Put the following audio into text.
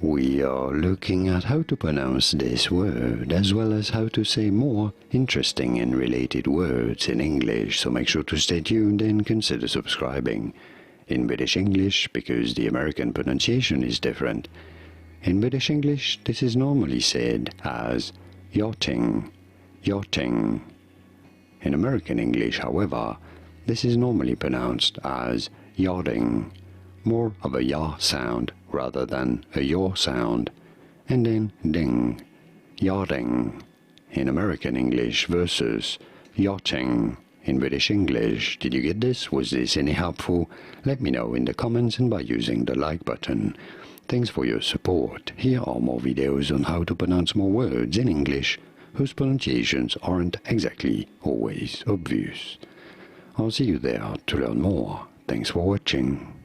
we are looking at how to pronounce this word as well as how to say more interesting and related words in English, so make sure to stay tuned and consider subscribing. In British English, because the American pronunciation is different, in British English this is normally said as yachting, yachting. In American English, however, this is normally pronounced as yachting, more of a ya sound rather than a yaw sound, and then ding, yachting in American English versus yachting in British English. Did you get this? Was this any helpful? Let me know in the comments and by using the like button. Thanks for your support. Here are more videos on how to pronounce more words in English whose pronunciations aren't exactly always obvious. I'll see you there to learn more. Thanks for watching.